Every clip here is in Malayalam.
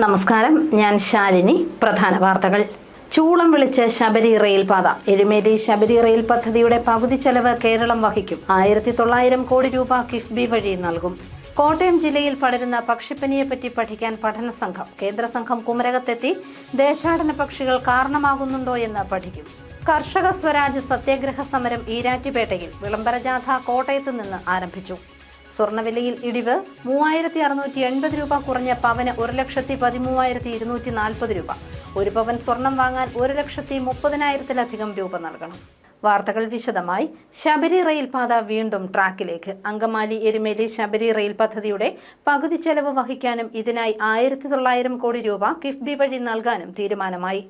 നമസ്കാരം, ഞാൻ ശാലിനി. പ്രധാന വാർത്തകൾ. ചൂളം വിളിച്ച് ശബരി റെയിൽപാത. എരുമേലി ശബരി റെയിൽ പദ്ധതിയുടെ പകുതി ചെലവ് കേരളം വഹിക്കും. 1900 കോടി രൂപ കിഫ്ബി വഴി നൽകും. കോട്ടയം ജില്ലയിൽ പടരുന്ന പക്ഷിപ്പനിയെപ്പറ്റി പഠിക്കാൻ പഠന സംഘം. കേന്ദ്ര സംഘം കുമരകത്തെത്തി ദേശാടന പക്ഷികൾ കാരണമാകുന്നുണ്ടോ എന്ന് പഠിക്കും. കർഷക സ്വരാജ് സത്യാഗ്രഹ സമരം ഈരാറ്റുപേട്ടയിൽ. വിളംബര ജാഥ കോട്ടയത്ത് നിന്ന് ആരംഭിച്ചു. സ്വർണ്ണവിലയിൽ ഇടിവ്. 3680 രൂപ കുറഞ്ഞ പവന് 1,13,240 രൂപ. ഒരു പവൻ സ്വർണം വാങ്ങാൻ 1,30,000-ലധികം രൂപ നൽകണം. വാർത്തകൾ വിശദമായി. ശബരി റെയിൽപാത വീണ്ടും ട്രാക്കിലേക്ക്. അങ്കമാലി എരുമേലി ശബരി റെയിൽ പദ്ധതിയുടെ പകുതി ചെലവ് വഹിക്കാനും ഇതിനായി 1900 കോടി രൂപ കിഫ്ബി വഴി നൽകാനും തീരുമാനമായി.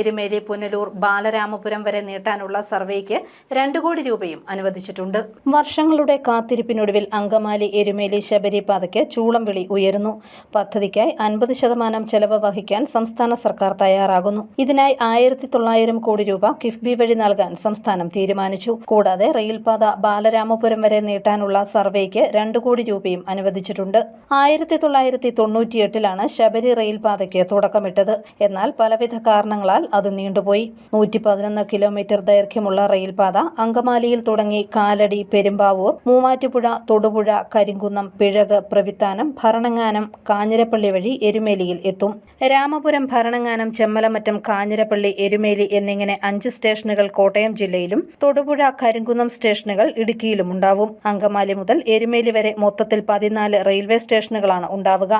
എരുമേലി പുനലൂർ ബാലരാമപുരം വരെ നീട്ടാനുള്ള സർവേക്ക് 2 കോടി രൂപയും അനുവദിച്ചിട്ടുണ്ട്. വർഷങ്ങളുടെ കാത്തിരിപ്പിനൊടുവിൽ അങ്കമാലി എരുമേലി ശബരി പാതയ്ക്ക് ചൂളം വിളി ഉയരുന്നു. പദ്ധതിക്കായി 50% ചെലവ് വഹിക്കാൻ സംസ്ഥാന സർക്കാർ തയ്യാറാകുന്നു. ഇതിനായി 1900 കോടി രൂപ കിഫ്ബി വഴി നൽകാൻ സംസ്ഥാനം തീരുമാനിച്ചു. കൂടാതെ റെയിൽപാത ബാലരാമപുരം വരെ നീട്ടാനുള്ള സർവേക്ക് 2 കോടി രൂപയും അനുവദിച്ചിട്ടുണ്ട്. 1998 ശബരി റെയിൽപാതയ്ക്ക് തുടക്കമിട്ടത്. എന്നാൽ പലവിധ കാരണങ്ങളാൽ അത് നീണ്ടുപോയി. 111 കിലോമീറ്റർ ദൈർഘ്യമുള്ള റെയിൽപാത അങ്കമാലിയിൽ തുടങ്ങി കാലടി, പെരുമ്പാവൂർ, മൂവാറ്റുപുഴ, തൊടുപുഴ, കരിങ്കുന്നം, പിഴക്, പ്രവിത്താനം, ഭരണങ്ങാനം, കാഞ്ഞിരപ്പള്ളി വഴി എരുമേലിയിൽ എത്തും. രാമപുരം, ഭരണങ്ങാനം, ചെമ്മലമറ്റം, കാഞ്ഞിരപ്പള്ളി, എരുമേലി എന്നിങ്ങനെ 5 സ്റ്റേഷനുകൾ കോട്ടയം ജില്ലയിലും തൊടുപുഴ, കരിങ്കുന്നം സ്റ്റേഷനുകൾ ഇടുക്കിയിലും ഉണ്ടാവും. അങ്കമാലി മുതൽ എരുമേലി വരെ മൊത്തത്തിൽ 14 റെയിൽവേ സ്റ്റേഷനുകളാണ് ഉണ്ടാവുക.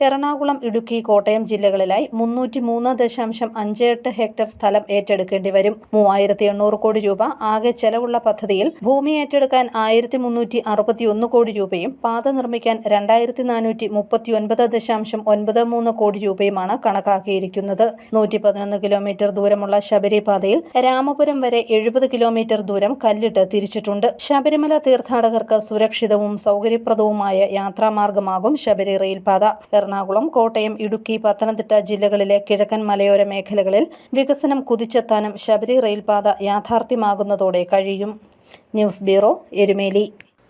എറണാകുളം, ഇടുക്കി, കോട്ടയം ജില്ലകളിലായി 303.58 ഹെക്ടർ സ്ഥലം ഏറ്റെടുക്കേണ്ടി വരും. 3800 കോടി രൂപ ആകെ ചെലവുള്ള പദ്ധതിയിൽ ഭൂമി ഏറ്റെടുക്കാൻ 1361 കോടി രൂപയും പാത നിർമ്മിക്കാൻ 2439.93 കോടി രൂപയുമാണ് കണക്കാക്കിയിരിക്കുന്നത്. 111 കിലോമീറ്റർ ദൂരമുള്ള ശബരി പാതയിൽ രാമപുരം വരെ 70 കിലോമീറ്റർ ദൂരം കല്ലിട്ട് തിരിച്ചിട്ടുണ്ട്. ശബരിമല തീർത്ഥാടകർക്ക് സുരക്ഷിതവും സൗകര്യപ്രദവുമായ യാത്രാമാർഗമാകും ശബരി റെയിൽപാത. എറണാകുളം, കോട്ടയം, ഇടുക്കി, പത്തനംതിട്ട ജില്ലകളിലെ കിഴക്കൻ മലയോര മേഖലകളിൽ വികസനം കുതിച്ചെത്താനും ശബരി റെയിൽപാത യാഥാർത്ഥ്യമാകുന്നതോടെ കഴിയും. News bureau, Erumeli.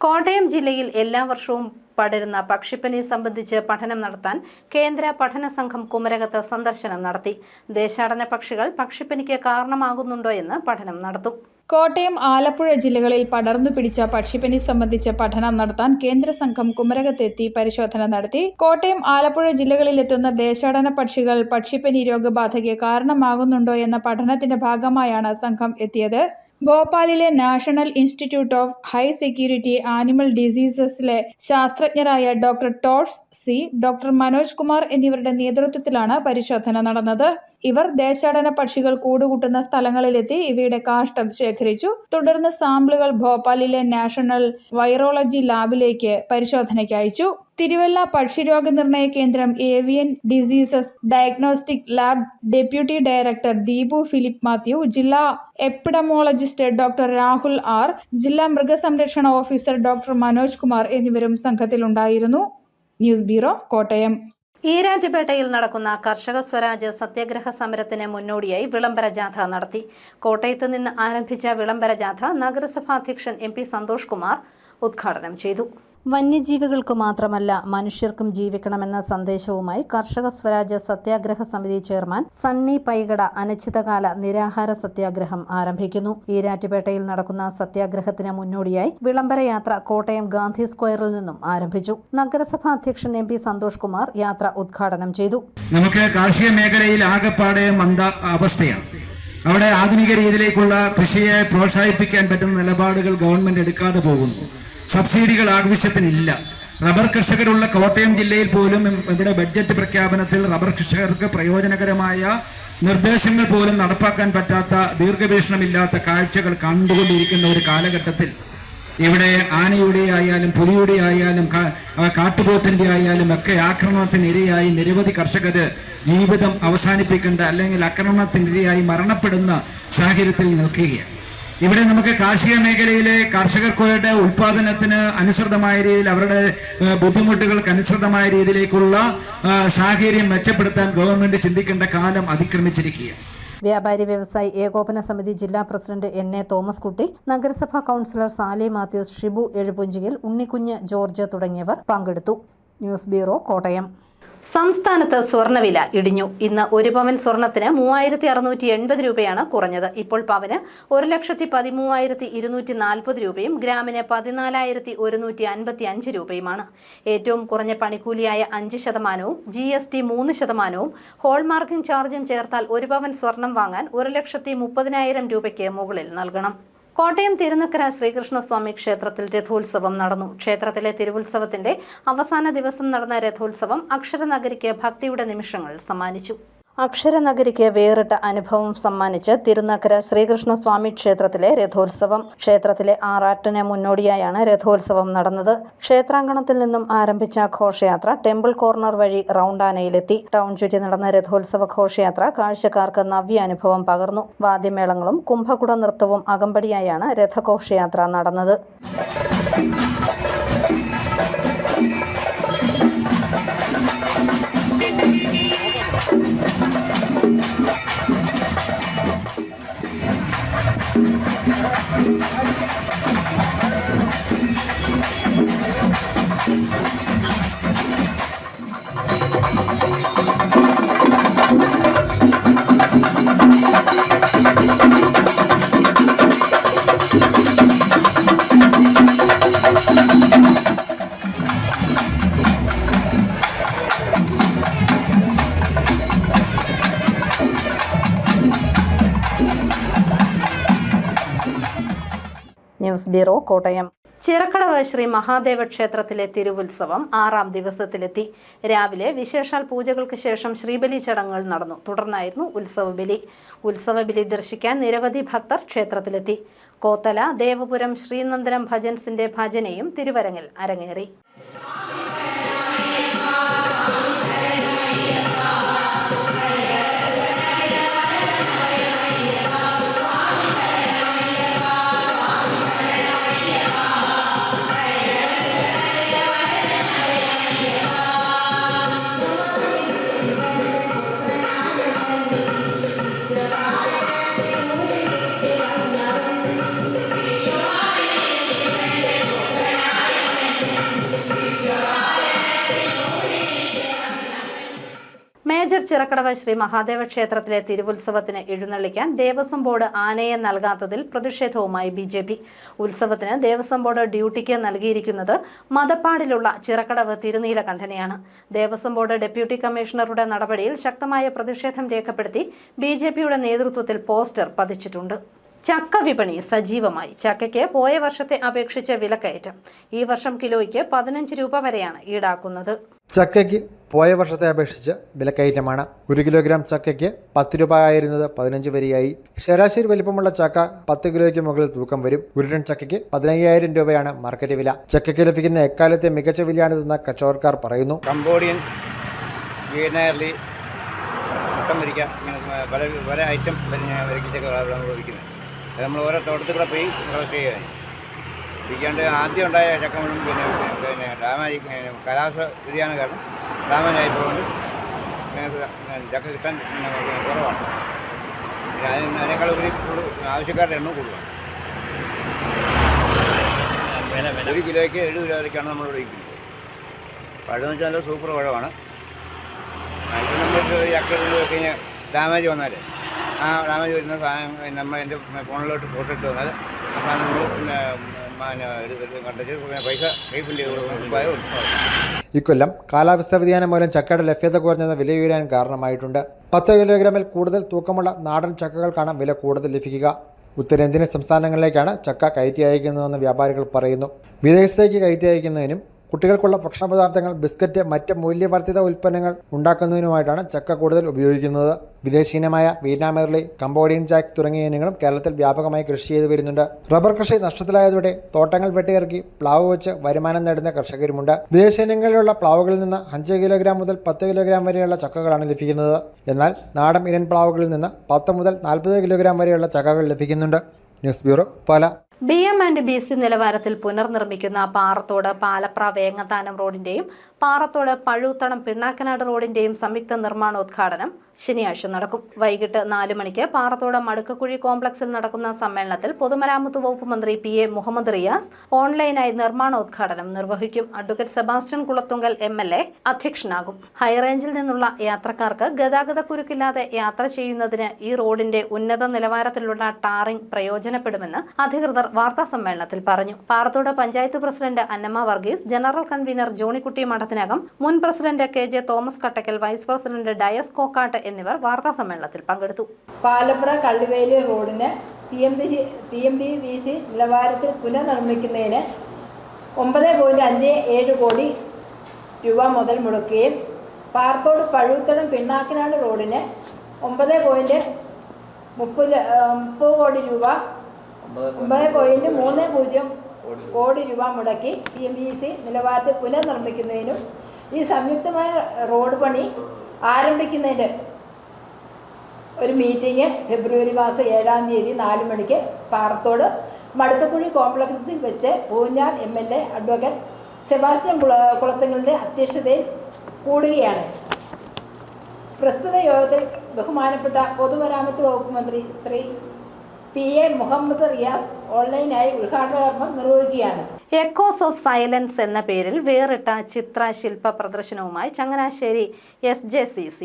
കോട്ടയം ജില്ലയിൽ എല്ലാ വർഷവും പടരുന്ന പക്ഷിപ്പനി സംബന്ധിച്ച് പഠനം നടത്താൻ കേന്ദ്ര പഠന സംഘം കുമരകത്ത് സന്ദർശനം നടത്തി. ദേശാടന പക്ഷികൾ പക്ഷിപ്പനിക്ക് കാരണമാകുന്നുണ്ടോ എന്ന് പഠനം നടത്തും. കോട്ടയം, ആലപ്പുഴ ജില്ലകളിൽ പടർന്നു പിടിച്ച പക്ഷിപ്പനി സംബന്ധിച്ച് പഠനം നടത്താൻ കേന്ദ്ര സംഘം കുമരകത്തെത്തി പരിശോധന നടത്തി. കോട്ടയം, ആലപ്പുഴ ജില്ലകളിൽ എത്തുന്ന ദേശാടന പക്ഷികൾ പക്ഷിപ്പനി രോഗബാധയ്ക്ക് കാരണമാകുന്നുണ്ടോ എന്ന പഠനത്തിന്റെ ഭാഗമായാണ് സംഘം എത്തിയത്. ഭോപ്പാലിലെ national institute of high security animal ഡിസീസസിലെ ശാസ്ത്രജ്ഞരായ ഡോക്ടർ ടോഡ്സ് സി, ഡോക്ടർ മനോജ് കുമാർ എന്നിവരുടെ നേതൃത്വത്തിലാണ് പരിശോധന നടന്നത്. ഇവർ ദേശാടന പക്ഷികൾ കൂടുകൂട്ടുന്ന സ്ഥലങ്ങളിലെത്തി ഇവയുടെ കാഷ്ടം ശേഖരിച്ചു. തുടർന്ന് സാമ്പിളുകൾ ഭോപ്പാലിലെ നാഷണൽ വൈറോളജി ലാബിലേക്ക് പരിശോധനയ്ക്ക് അയച്ചു. തിരുവല്ല പക്ഷിരോഗനിർണയ കേന്ദ്രം avian diseases diagnostic lab deputy director Deepu Philip Mathew, ജില്ലാ എപ്പിഡമോളജിസ്റ്റ് ഡോക്ടർ രാഹുൽ ആർ, ജില്ലാ മൃഗസംരക്ഷണ ഓഫീസർ ഡോക്ടർ മനോജ് കുമാർ എന്നിവരും സംഘത്തിലുണ്ടായിരുന്നു. News bureau, Kottayam. ഈരാറ്റുപേട്ടയിൽ നടക്കുന്ന കർഷക സ്വരാജ് സത്യാഗ്രഹ സമരത്തിന് മുന്നോടിയായി വിളംബര ജാഥ നടത്തി. കോട്ടയത്ത് നിന്ന് ആരംഭിച്ച വിളംബര ജാഥ നഗരസഭാ അധ്യക്ഷൻ MP സന്തോഷ് കുമാർ ഉദ്ഘാടനം ചെയ്തു. വന്യജീവികൾക്ക് മാത്രമല്ല മനുഷ്യർക്കും ജീവിക്കണമെന്ന സന്ദേശവുമായി കർഷക സ്വരാജ് സത്യാഗ്രഹ സമിതി ചെയർമാൻ സണ്ണി പൈകട അനിശ്ചിതകാല നിരാഹാര സത്യാഗ്രഹം ആരംഭിക്കുന്നു. ഈരാറ്റുപേട്ടയിൽ നടക്കുന്ന സത്യാഗ്രഹത്തിന് മുന്നോടിയായി വിളംബര യാത്ര കോട്ടയം ഗാന്ധി സ്ക്വയറിൽ നിന്നും ആരംഭിച്ചു. നഗരസഭാ അധ്യക്ഷൻ MP സന്തോഷ് കുമാർ യാത്ര ഉദ്ഘാടനം ചെയ്തു. നമുക്ക് കാർഷിക മേഖലയിൽ ആകെപ്പാടെ അവസ്ഥയാണ്. അവിടെ ആധുനിക രീതിയിലേക്കുള്ള കൃഷിയെ പ്രോത്സാഹിപ്പിക്കാൻ പറ്റുന്ന നിലപാടുകൾ ഗവൺമെന്റ് എടുക്കാതെ പോകുന്നു. സബ്സിഡികൾ ആവശ്യത്തിനില്ല. റബ്ബർ കർഷകരുള്ള കോട്ടയം ജില്ലയിൽ പോലും ഇവിടെ ബഡ്ജറ്റ് പ്രഖ്യാപനത്തിൽ റബ്ബർ കർഷകർക്ക് പ്രയോജനകരമായ നിർദ്ദേശങ്ങൾ പോലും നടപ്പാക്കാൻ പറ്റാത്ത, ദീർഘവീക്ഷണമില്ലാത്ത കാഴ്ചകൾ കണ്ടുകൊണ്ടിരിക്കുന്ന ഒരു കാലഘട്ടത്തിൽ ഇവിടെ ആനയുടെ ആയാലും പുലിയുടെ ആയാലും കാട്ടുപോത്തിന്റെ ആയാലും ഒക്കെ ആക്രമണത്തിനിരയായി നിരവധി കർഷകർ ജീവിതം അവസാനിപ്പിക്കേണ്ട അല്ലെങ്കിൽ ആക്രമണത്തിനിരയായി മരണപ്പെടുന്ന സാഹചര്യത്തിൽ നിൽക്കുകയാണ്. ഇവിടെ നമുക്ക് കാർഷിക മേഖലയിലെ കർഷകർക്ക് ഉൽപാദനത്തിന് അനുസൃതമായ രീതിയിൽ അവരുടെ ബുദ്ധിമുട്ടുകൾക്ക് അനുസൃതമായ രീതിയിലേക്കുള്ള സാഹചര്യം മെച്ചപ്പെടുത്താൻ ഗവൺമെന്റ് ചിന്തിക്കേണ്ട കാലം അതിക്രമിച്ചിരിക്കുകയാണ്. വ്യാപാരി വ്യവസായി ഏകോപന സമിതി ജില്ലാ പ്രസിഡന്റ് NA തോമസ് കുട്ടി, നഗരസഭാ കൗൺസിലർ സാലി മാത്യൂസ്, ഷിബു എഴുപുഞ്ചിയിൽ, ഉണ്ണിക്കുഞ്ഞ് ജോർജ് തുടങ്ങിയവർ പങ്കെടുത്തു. News bureau, Kottayam. സംസ്ഥാനത്ത് സ്വർണ്ണവില ഇടിഞ്ഞു. ഇന്ന് ഒരു പവൻ സ്വർണത്തിന് 3680 രൂപയാണ് കുറഞ്ഞത്. ഇപ്പോൾ പവന് 1,13,240 രൂപയും ഗ്രാമിന് 14,155 രൂപയുമാണ്. ഏറ്റവും കുറഞ്ഞ പണിക്കൂലിയായ 5%, GST 3%, ഹോൾമാർക്കിംഗ് ചാർജും ചേർത്താൽ ഒരു പവൻ സ്വർണം വാങ്ങാൻ 1,30,000 രൂപയ്ക്ക് മുകളിൽ നൽകണം. കോട്ടയം തിരുനക്കര ശ്രീകൃഷ്ണസ്വാമി ക്ഷേത്രത്തിൽ രഥോത്സവം നടന്നു. ക്ഷേത്രത്തിലെ തിരുവുത്സവത്തിന്റെ അവസാന ദിവസം നടന്ന രഥോത്സവം അക്ഷരനഗരിക്ക് ഭക്തിയുടെ നിമിഷങ്ങൾ സമ്മാനിച്ചു. അക്ഷരനഗരിക്ക് വേറിട്ട അനുഭവം സമ്മാനിച്ച് തിരുനക്കര ശ്രീകൃഷ്ണസ്വാമി ക്ഷേത്രത്തിലെ രഥോത്സവം. ക്ഷേത്രത്തിലെ ആറാട്ടിന് മുന്നോടിയായാണ് രഥോത്സവം നടന്നത്. ക്ഷേത്രാങ്കണത്തിൽ നിന്നും ആരംഭിച്ച ഘോഷയാത്ര ടെമ്പിൾ കോർണർ വഴി റൗണ്ടാനയിലെത്തി. ടൗൺ ചുറ്റി നടന്ന രഥോത്സവ ഘോഷയാത്ര കാഴ്ചക്കാർക്ക് നവ്യ അനുഭവം പകർന്നു. വാദ്യമേളങ്ങളും കുംഭകുട നൃത്തവും അകമ്പടിയായാണ് രഥഘോഷയാത്ര നടന്നത്. News bureau, Kottayam. ചിറക്കടവ് ശ്രീ മഹാദേവ ക്ഷേത്രത്തിലെ തിരുവുത്സവം 6ാം ദിവസത്തിലെത്തി. രാവിലെ വിശേഷാൽ പൂജകൾക്ക് ശേഷം ശ്രീബലി ചടങ്ങുകൾ നടന്നു. തുടർന്നായിരുന്നു ഉത്സവബലി. ഉത്സവബലി ദർശിക്കാൻ നിരവധി ഭക്തർ ക്ഷേത്രത്തിലെത്തി. കോത്തല ദേവപുരം ശ്രീനന്ദനം ഭജൻസിന്റെ ഭജനയും തിരുവരങ്ങിൽ അരങ്ങേറി. മേജർ ചിറക്കടവ് ശ്രീ മഹാദേവ ക്ഷേത്രത്തിലെ തിരുവുത്സവത്തിന് എഴുന്നള്ളിക്കാൻ ദേവസ്വം ബോർഡ് ആനയെ നൽകാത്തതിൽ പ്രതിഷേധവുമായി BJP. ഉത്സവത്തിന് ദേവസ്വം ബോർഡ് ഡ്യൂട്ടിക്ക് നൽകിയിരിക്കുന്നത് മതപ്പാടിലുള്ള ചിറക്കടവ് തിരുനീലകണ്ഠനെയാണ്. ദേവസ്വം ബോർഡ് ഡെപ്യൂട്ടി കമ്മീഷണറുടെ നടപടിയിൽ ശക്തമായ പ്രതിഷേധം രേഖപ്പെടുത്തി BJPയുടെ നേതൃത്വത്തിൽ പോസ്റ്റർ പതിച്ചിട്ടുണ്ട്. ചക്ക വിപണി സജീവമായി. ചക്കയ്ക്ക് പോയ വർഷത്തെ അപേക്ഷിച്ച് വിലക്കയറ്റം. ഈ വർഷം കിലോയ്ക്ക് 15 രൂപ വരെയാണ് ഈടാക്കുന്നത്. ചക്കയ്ക്ക് പോയ വർഷത്തെ അപേക്ഷിച്ച് വിലക്കയറ്റമാണ്. 1 കിലോഗ്രാം ചക്കയ്ക്ക് 10 രൂപ ആയിരുന്നത് 15 വരെയായി. ശരാശരി വലിപ്പമുള്ള ചക്ക 10 കിലോയ്ക്ക് മുകളിൽ തൂക്കം വരും. 1 ടൺ ചക്കയ്ക്ക് 15,000 രൂപയാണ് മാർക്കറ്റ് വില. ചക്കയ്ക്ക് ലഭിക്കുന്ന എക്കാലത്തെ മികച്ച വിലയാണിതെന്ന് കച്ചവടക്കാർ പറയുന്നു. കംബോഡിയൻ, വിയറ്റ്നാമിലെ മുട്ടം വരിക്ക, പല ഐറ്റം വരിക്കച്ചൊക്കെ നമ്മൾ വിൽക്കുന്നത്. അത് നമ്മൾ ഓരോ തോട്ടത്തിൽ കൂടെ പോയി കളക്ട് ചെയ്യാൻ വിൽക്കാണ്ട് ആദ്യം ഉണ്ടായ ചക്ക മുഴുവൻ പിന്നെ ഡാമേജ് കാലാവസ്ഥ വ്യതിയാനം കാരണം ഡാമേജായി പോകുന്നത് ചക്ക കിട്ടാൻ കുറവാണ്. അതിനേക്കാൾ ആവശ്യക്കാരുടെ എണ്ണം കൂടുതലാണ്. 1 കിലോയ്ക്ക് 70 രൂപ വരയ്ക്കാണ് നമ്മളിവിടെ വിൽക്കുന്നത്. പഴമെന്ന് വെച്ചാൽ നല്ല സൂപ്പർ പഴമാണ്. ഇപ്പം നമ്മൾ ചക്ക കഴിഞ്ഞാൽ ഡാമേജ് വന്നാൽ ആ ഡാമേജ് വരുന്ന സാധനം നമ്മൾ എൻ്റെ ഫോണിലോട്ട് ഫോട്ടോ ഇട്ട് വന്നാൽ ആ സാധനം നമ്മൾ കണ്ടിച്ച് പൈസ റീഫണ്ട് ചെയ്ത് കൊടുക്കുന്ന. ഇക്കൊല്ലം കാലാവസ്ഥാ വ്യതിയാനം മൂലം ചക്കയുടെ ലഭ്യത കുറഞ്ഞത് വില ഉയരാൻ കാരണമായിട്ടുണ്ട്. 10 കിലോഗ്രാമിൽ കൂടുതൽ തൂക്കമുള്ള നാടൻ ചക്കകൾക്കാണ് വില കൂടുതൽ ലഭിക്കുക. ഉത്തരേന്ത്യൻ സംസ്ഥാനങ്ങളിലേക്കാണ് ചക്ക കയറ്റി അയക്കുന്നതെന്ന് വ്യാപാരികൾ പറയുന്നു. വിദേശത്തേക്ക് കയറ്റി അയക്കുന്നതിനും കുട്ടികൾക്കുള്ള ഭക്ഷണ പദാർത്ഥങ്ങൾ, ബിസ്ക്കറ്റ്, മറ്റ് മൂല്യവർദ്ധിത ഉൽപ്പന്നങ്ങൾ ഉണ്ടാക്കുന്നതിനുമായിട്ടാണ് ചക്ക കൂടുതൽ ഉപയോഗിക്കുന്നത്. വിദേശീയമായ വിയറ്റ്നാം എർലി, കംബോഡിയൻ ജാക്ക് തുടങ്ങിയ ഇനങ്ങളും കേരളത്തിൽ വ്യാപകമായി കൃഷി ചെയ്തു വരുന്നുണ്ട്. റബ്ബർ കൃഷി നഷ്ടത്തിലായതോടെ തോട്ടങ്ങൾ വെട്ടിയിറക്കി പ്ലാവ് വെച്ച് വരുമാനം നേടുന്ന കർഷകരുമുണ്ട്. വിദേശയിനങ്ങളിലുള്ള പ്ലാവുകളിൽ നിന്ന് 5 കിലോഗ്രാം മുതൽ 10 കിലോഗ്രാം വരെയുള്ള ചക്കകളാണ് ലഭിക്കുന്നത്. എന്നാൽ നാടൻ ഇനം പ്ലാവുകളിൽ നിന്ന് 10 മുതൽ 40 കിലോഗ്രാം വരെയുള്ള ചക്കകൾ ലഭിക്കുന്നുണ്ട്. ന്യൂസ് ബ്യൂറോ, പാല. BM&BC നിലവാരത്തിൽ പുനർനിർമ്മിക്കുന്ന പാറത്തോട് പാലപ്ര വേങ്ങത്താനം റോഡിന്റെയും പാറത്തോട് പഴൂത്തണം പിണ്ണാക്കനാട് റോഡിന്റെയും സംയുക്ത നിർമ്മാണോദ്ഘാടനം ശനിയാഴ്ച നടക്കും. വൈകിട്ട് 4 മണിക്ക് പാറത്തോട് മടുക്കക്കുഴി കോംപ്ലക്സിൽ നടക്കുന്ന സമ്മേളനത്തിൽ പൊതുമരാമത്ത് വകുപ്പ് മന്ത്രി PA മുഹമ്മദ് റിയാസ് ഓൺലൈനായി നിർമ്മാണോദ്ഘാടനം നിർവഹിക്കും. Advocate Sebastian Kulathunkal MLA അധ്യക്ഷനാകും. ഹൈറേഞ്ചിൽ നിന്നുള്ള യാത്രക്കാർക്ക് ഗതാഗതക്കുരുക്കില്ലാതെ യാത്ര ചെയ്യുന്നതിന് ഈ റോഡിന്റെ ഉന്നത നിലവാരത്തിലുള്ള ടാറിംഗ് പ്രയോജനപ്പെടുമെന്ന് അധികൃതർ വാർത്താസമ്മേളനത്തിൽ പറഞ്ഞു. Parathodu panchayat president Annamma Varghese, general convener Johnykutty Madathinakam, മുൻ president KJ Thomas Kattakkal, vice president Dias Kokkattu എന്നിവർ വാർത്താസമ്മേളനത്തിൽ പങ്കെടുത്തു. പാലപ്ര കള്ളിവേലി റോഡിന് PMDBC നിലവാരത്തിൽ പുനർനിർമ്മിക്കുന്നതിന് 9.57 കോടി രൂപ മുതൽ മുടക്കുകയും പാറത്തോട് പഴൂത്തണം പിണ്ണാക്കനാട് റോഡിന് 9.30 കോടി രൂപ 9.30 കോടി രൂപ മുടക്കി PMDBC നിലവാരത്തിൽ പുനർനിർമ്മിക്കുന്നതിനും ഈ സംയുക്തമായ റോഡ് പണി ആരംഭിക്കുന്നതിൻ്റെ ഒരു മീറ്റിംഗ് ഫെബ്രുവരി മാസം 7-ാം തീയതി 4 മണിക്ക് പാറത്തോട് മടുക്കക്കുഴി കോംപ്ലക്സിൽ വെച്ച് പൂഞ്ഞാർ MLA അഡ്വക്കേറ്റ് സെബാസ്റ്റ്യൻ കുളത്തുങ്കലിൻ്റെ അധ്യക്ഷതയിൽ കൂടുകയാണ്. പ്രസ്തുത യോഗത്തിൽ ബഹുമാനപ്പെട്ട പൊതുമരാമത്ത് വകുപ്പ് മന്ത്രി ശ്രീ PA മുഹമ്മദ് റിയാസ് ഓൺലൈനായി ഉദ്ഘാടന കർമ്മം നിർവഹിക്കുകയാണ്. എക്കോസ് ഓഫ് സൈലൻസ് എന്ന പേരിൽ വേറിട്ട ചിത്രശില്പ പ്രദർശനവുമായി Changanassery SJCC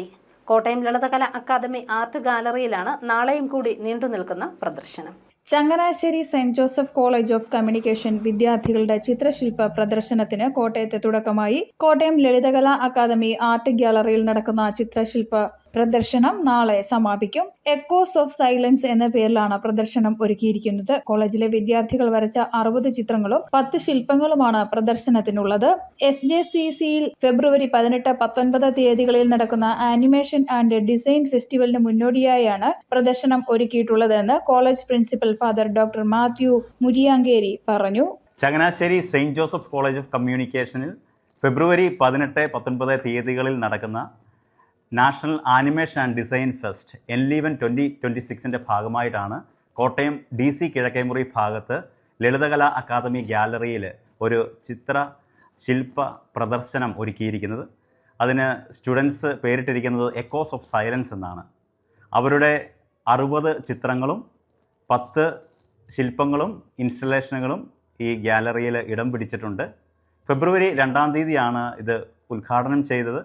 Kottayam Lalithakala academy art ഗാലറിയിലാണ് നാളെയും കൂടി നീണ്ടുനിൽക്കുന്ന പ്രദർശനം. Changanassery saint Joseph college of communication വിദ്യാർത്ഥികളുടെ ചിത്രശില്പ പ്രദർശനത്തിന് കോട്ടയത്ത് തുടക്കമായി. കോട്ടയം ലളിതകലാ അക്കാദമി ആർട്ട് ഗ്യാലറിയിൽ നടക്കുന്ന ചിത്രശില്പ പ്രദർശനം നാളെ സമാപിക്കും. എക്കോസ് ഓഫ് സൈലൻസ് എന്ന പേരിലാണ് പ്രദർശനം ഒരുക്കിയിരിക്കുന്നത്. കോളേജിലെ വിദ്യാർത്ഥികൾ വരച്ച 60 ചിത്രങ്ങളും 10 ശില്പങ്ങളുമാണ് പ്രദർശനത്തിനുള്ളത്. SJCCയിൽ ഫെബ്രുവരി 18, 19 തീയതികളിൽ നടക്കുന്ന ആനിമേഷൻ ആൻഡ് ഡിസൈൻ ഫെസ്റ്റിവലിന് മുന്നോടിയായാണ് പ്രദർശനം ഒരുക്കിയിട്ടുള്ളതെന്ന് college principal father doctor Mathew Muriyankeri പറഞ്ഞു. Changanassery saint Joseph college of കമ്മ്യൂണിക്കേഷനിൽ ഫെബ്രുവരി 18, 19 തീയതികളിൽ നടക്കുന്ന national animation and design fest NLEVEN 2026ൻ്റെ ഭാഗമായിട്ടാണ് കോട്ടയം DC കിഴക്കേമുറി ഭാഗത്ത് ലളിതകലാ അക്കാദമി ഗ്യാലറിയിൽ ഒരു ശില്പ പ്രദർശനം ഒരുക്കിയിരിക്കുന്നത്. അതിന് സ്റ്റുഡൻസ് പേരിട്ടിരിക്കുന്നത് എക്കോസ് ഓഫ് സൈലൻസ് എന്നാണ്. അവരുടെ 60 ചിത്രങ്ങളും 10 ശില്പങ്ങളും ഇൻസ്റ്റലേഷനുകളും ഈ ഗ്യാലറിയിൽ ഇടം പിടിച്ചിട്ടുണ്ട്. ഫെബ്രുവരി 2-ാം തീയതിയാണ് ഇത് ഉദ്ഘാടനം ചെയ്തത്.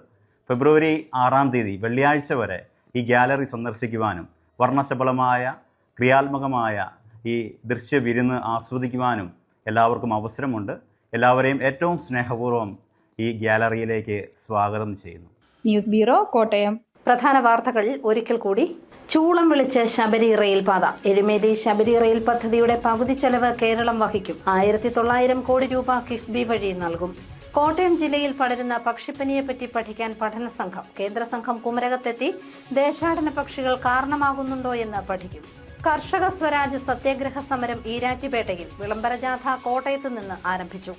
ഫെബ്രുവരി 6-ാം തീയതി വെള്ളിയാഴ്ച വരെ ഈ ഗ്യാലറി സന്ദർശിക്കുവാനും വർണ്ണശബളമായ ക്രിയാത്മകമായ ഈ ദൃശ്യവിരുന്ന് ആസ്വദിക്കുവാനും എല്ലാവർക്കും അവസരമുണ്ട്. എല്ലാവരെയും ഏറ്റവും സ്നേഹപൂർവ്വം ഈ ഗ്യാലറിയിലേക്ക് സ്വാഗതം ചെയ്യുന്നു. News bureau, Kottayam. പ്രധാന വാർത്തകൾ ഒരിക്കൽ കൂടി. ചൂളം വിളിച്ച് ശബരി റെയിൽപാത. എരുമേലി ശബരി റെയിൽ പദ്ധതിയുടെ പകുതി ചെലവ് കേരളം വഹിക്കും. 1900 കോടി രൂപ കിഫ്ബി വഴി നൽകും. കോട്ടയം ജില്ലയിൽ പടരുന്ന പക്ഷിപ്പനിയെപ്പറ്റി പഠിക്കാൻ പഠന സംഘം. കേന്ദ്ര സംഘം കുമരകത്തെത്തി ദേശാടന പക്ഷികൾ കാരണമാകുന്നുണ്ടോ എന്ന് പഠിക്കും. കർഷക സ്വരാജ് സത്യാഗ്രഹ സമരം ഈരാറ്റുപേട്ടയിൽ. വിളംബരജാഥ കോട്ടയത്ത് നിന്ന് ആരംഭിച്ചു.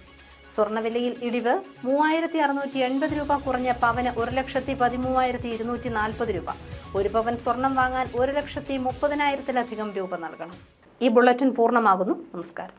സ്വർണ്ണവിലയിൽ ഇടിവ്. 3680 രൂപ കുറഞ്ഞ പവന് 1,13,240 രൂപ. ഒരു പവൻ സ്വർണം വാങ്ങാൻ 1,30,30,000-ലധികം രൂപ നൽകണം. ഈ ബുള്ളറ്റിൻ പൂർണ്ണമാകുന്നു. നമസ്കാരം.